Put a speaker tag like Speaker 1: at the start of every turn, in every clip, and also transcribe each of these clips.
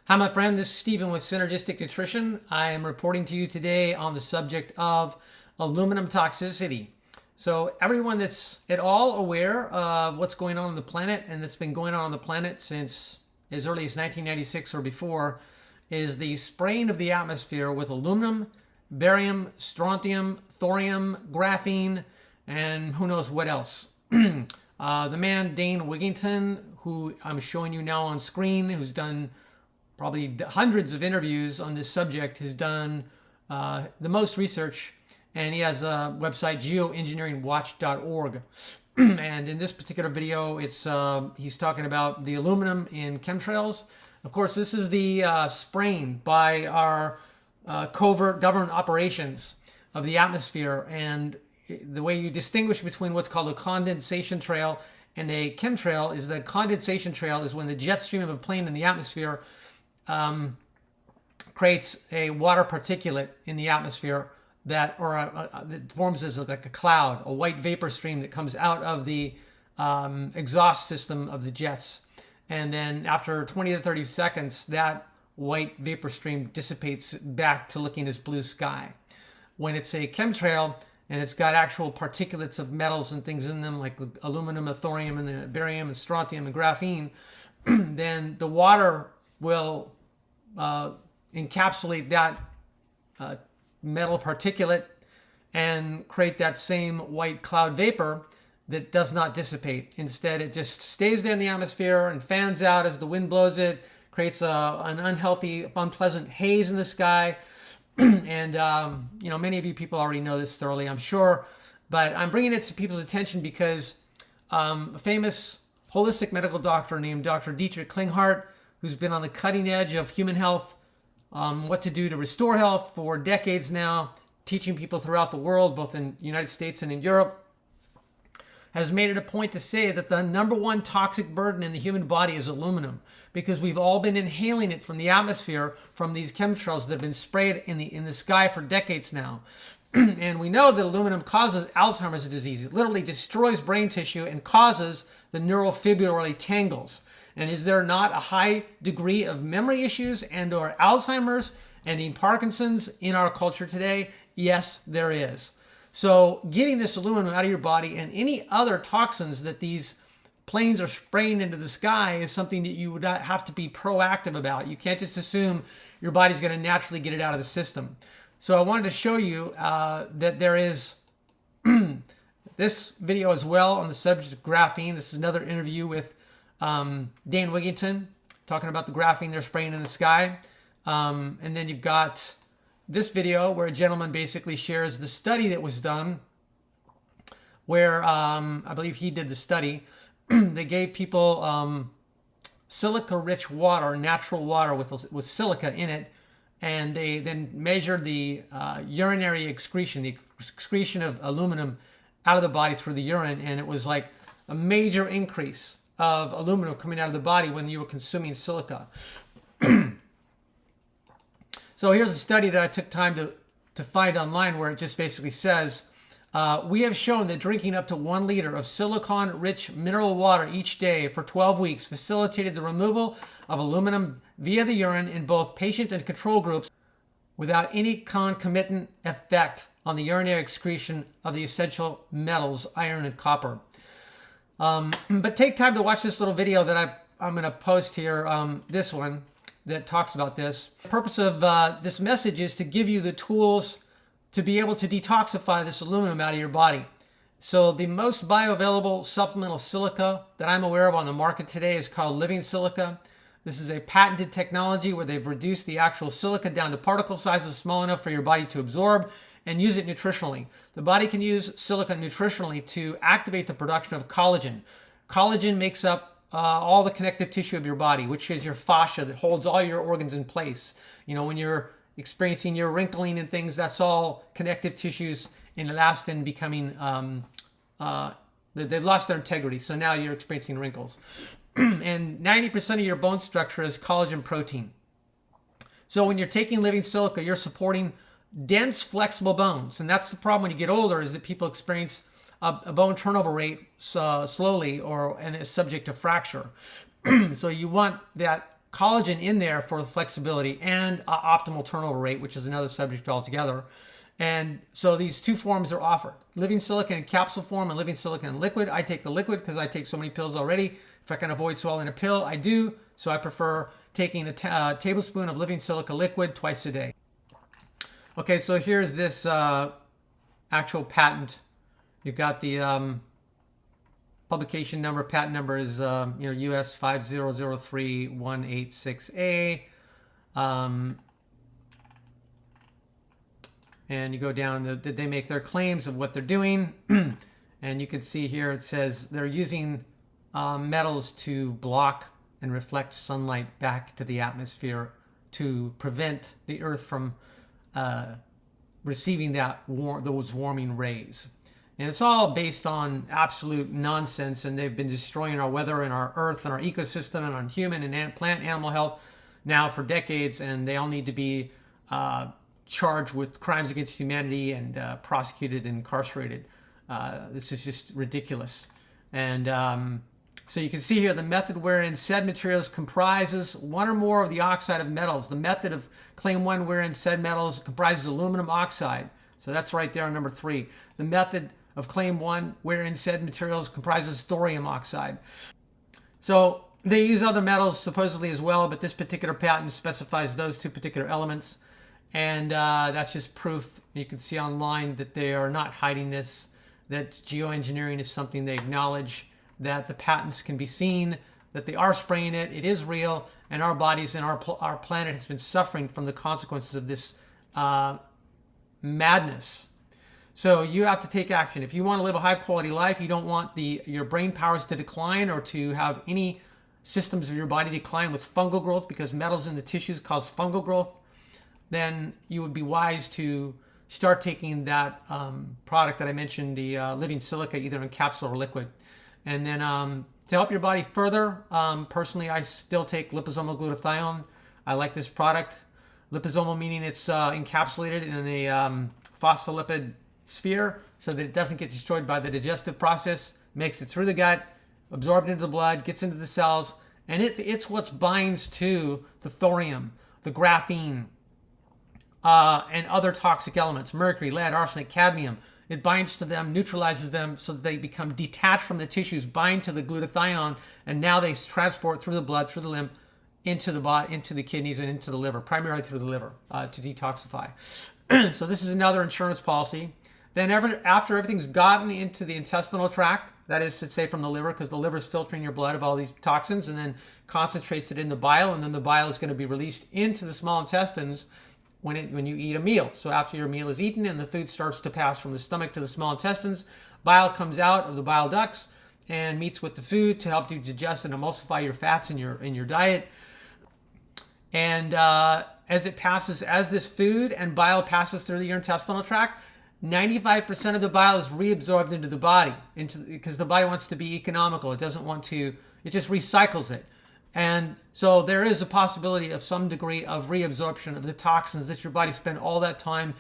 Speaker 1: Hi, my friend. This is Stephen with Synergistic Nutrition. I am reporting to you today on the subject of aluminum toxicity. So, everyone that's at all aware of what's going on the planet, and that's been going on the planet since as early as 1996 or before, is the spraying of the atmosphere with aluminum, barium, strontium, thorium, graphene, and who knows what else. The man Dane Wigington, who I'm showing you now on screen, who's done probably hundreds of interviews on this subject, has done the most research, and he has a website, geoengineeringwatch.org. And in this particular video, he's talking about the aluminum in chemtrails. Of course, this is the spraying by our covert government operations of the atmosphere, and the way you distinguish between what's called a condensation trail and a chemtrail is the condensation trail is when the jet stream of a plane in the atmosphere creates a water particulate in the atmosphere that forms as like a cloud, a white vapor stream that comes out of the exhaust system of the jets. And then after 20 to 30 seconds, that white vapor stream dissipates back to looking as blue sky. When it's a chemtrail and it's got actual particulates of metals and things in them, like the aluminum, the thorium, and the barium, and strontium, and graphene, then the water will encapsulate that metal particulate and create that same white cloud vapor that does not dissipate. Instead, it just stays there in the atmosphere and fans out as the wind blows it, creates an unhealthy, unpleasant haze in the sky. And, many of you people already know this thoroughly, I'm sure, but I'm bringing it to people's attention because a famous holistic medical doctor named Dr. Dietrich Klinghardt, who's been on the cutting edge of human health, what to do to restore health for decades now, teaching people throughout the world, both in the United States and in Europe, has made it a point to say that the number one toxic burden in the human body is aluminum, because we've all been inhaling it from the atmosphere from these chemtrails that have been sprayed in the sky for decades now. And we know that aluminum causes Alzheimer's disease. It literally destroys brain tissue and causes the neurofibrillary tangles. And is there not a high degree of memory issues and or Alzheimer's and in Parkinson's in our culture today? Yes, there is. So getting this aluminum out of your body and any other toxins that these planes are spraying into the sky is something that you would have to be proactive about. You can't just assume your body's going to naturally get it out of the system. So I wanted to show you that there is this video as well on the subject of graphene. This is another interview with Dane Wigington talking about the graphene they're spraying in the sky. And then you've got this video where a gentleman basically shares the study that was done where I believe he did the study. They gave people silica-rich water, natural water with silica in it, and they then measured the urinary excretion, the excretion of aluminum out of the body through the urine, and it was like a major increase of aluminum coming out of the body when you were consuming silica. So here's a study that I took time to find online where it just basically says, we have shown that drinking up to 1 liter of silicon-rich mineral water each day for 12 weeks facilitated the removal of aluminum via the urine in both patient and control groups without any concomitant effect on the urinary excretion of the essential metals, iron and copper. But take time to watch this little video that I'm going to post here, this one that talks about this. The purpose of this message is to give you the tools to be able to detoxify this aluminum out of your body. So the most bioavailable supplemental silica that I'm aware of on the market today is called Living Silica. This is a patented technology where they've reduced the actual silica down to particle sizes small enough for your body to absorb and use it nutritionally. The body can use silica nutritionally to activate the production of collagen. Collagen makes up all the connective tissue of your body, which is your fascia that holds all your organs in place. You know, when you're experiencing your wrinkling and things, that's all connective tissues and elastin becoming, they've lost their integrity. So now you're experiencing wrinkles. And 90% of your bone structure is collagen protein. So when you're taking living silica, you're supporting dense, flexible bones. And that's the problem when you get older, is that people experience a bone turnover rate slowly and is subject to fracture. So you want that collagen in there for the flexibility and optimal turnover rate, which is another subject altogether. And so these two forms are offered: living silica in capsule form and living silica in liquid. I take the liquid because I take so many pills already. If I can avoid swallowing a pill, I do. So I prefer taking a tablespoon of living silica liquid twice a day. Okay, so here's this actual patent. You've got the publication number, patent number is US 5003186A. And you go down, did they make their claims of what they're doing? And you can see here it says they're using metals to block and reflect sunlight back to the atmosphere to prevent the Earth from receiving those warming rays. And it's all based on absolute nonsense, and they've been destroying our weather and our Earth and our ecosystem and our human and plant animal health now for decades, and they all need to be charged with crimes against humanity and prosecuted and incarcerated. This is just ridiculous. And so you can see here the method wherein said materials comprises one or more of the oxide of metals. The method of claim 1 wherein said metals comprises aluminum oxide. So that's right there on number 3. The method of claim 1 wherein said materials comprises thorium oxide. So they use other metals supposedly as well, but this particular patent specifies those two particular elements. And that's just proof. You can see online that they are not hiding this, that geoengineering is something they acknowledge, that the patents can be seen, that they are spraying it, it is real, and our bodies and our planet has been suffering from the consequences of this madness. So you have to take action. If you want to live a high quality life, you don't want your brain powers to decline or to have any systems of your body decline with fungal growth, because metals in the tissues cause fungal growth, then you would be wise to start taking that product that I mentioned, the living silica, either in capsule or liquid. And then to help your body further, personally, I still take liposomal glutathione. I like this product. Liposomal meaning it's encapsulated in a phospholipid sphere so that it doesn't get destroyed by the digestive process, makes it through the gut, absorbed into the blood, gets into the cells, and it's what binds to the thorium, the graphene, and other toxic elements, mercury, lead, arsenic, cadmium. It binds to them, neutralizes them so that they become detached from the tissues, bind to the glutathione, and now they transport through the blood, through the lymph, into the body, into the kidneys, and into the liver, primarily through the liver, to detoxify. So this is another insurance policy. Then after everything's gotten into the intestinal tract, that is to say from the liver, because the liver is filtering your blood of all these toxins and then concentrates it in the bile, and then the bile is going to be released into the small intestines when you eat a meal. So after your meal is eaten and the food starts to pass from the stomach to the small intestines, bile comes out of the bile ducts and meets with the food to help you digest and emulsify your fats in your diet. And as this food and bile passes through your intestinal tract, 95% of the bile is reabsorbed into the body, because the body wants to be economical. It doesn't want to, it just recycles it. And so there is a possibility of some degree of reabsorption of the toxins that your body spent all that time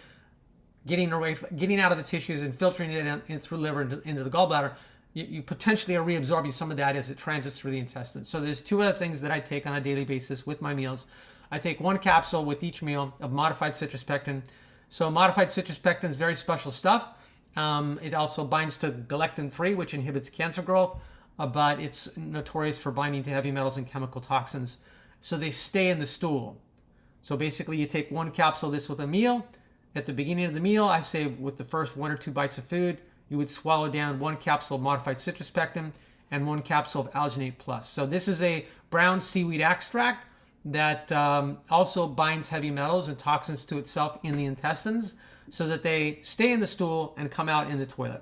Speaker 1: getting out of the tissues and filtering it in through the liver into the gallbladder. You potentially are reabsorbing some of that as it transits through the intestines. So there's two other things that I take on a daily basis with my meals. I take 1 capsule with each meal of modified citrus pectin. So modified citrus pectin is very special stuff. It also binds to galectin-3, which inhibits cancer growth. But it's notorious for binding to heavy metals and chemical toxins. So they stay in the stool. So basically you take 1 capsule of this with a meal. At the beginning of the meal, I say with the first 1 or 2 bites of food, you would swallow down 1 capsule of modified citrus pectin and 1 capsule of alginate plus. So this is a brown seaweed extract that also binds heavy metals and toxins to itself in the intestines so that they stay in the stool and come out in the toilet.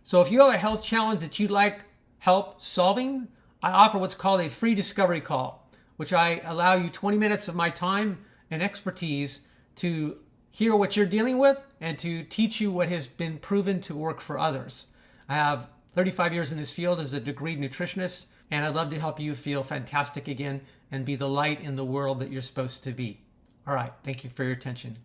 Speaker 1: So if you have a health challenge that you'd like help solving, I offer what's called a free discovery call, which I allow you 20 minutes of my time and expertise to hear what you're dealing with and to teach you what has been proven to work for others. I have 35 years in this field as a degreed nutritionist, and I'd love to help you feel fantastic again and be the light in the world that you're supposed to be. All right, thank you for your attention.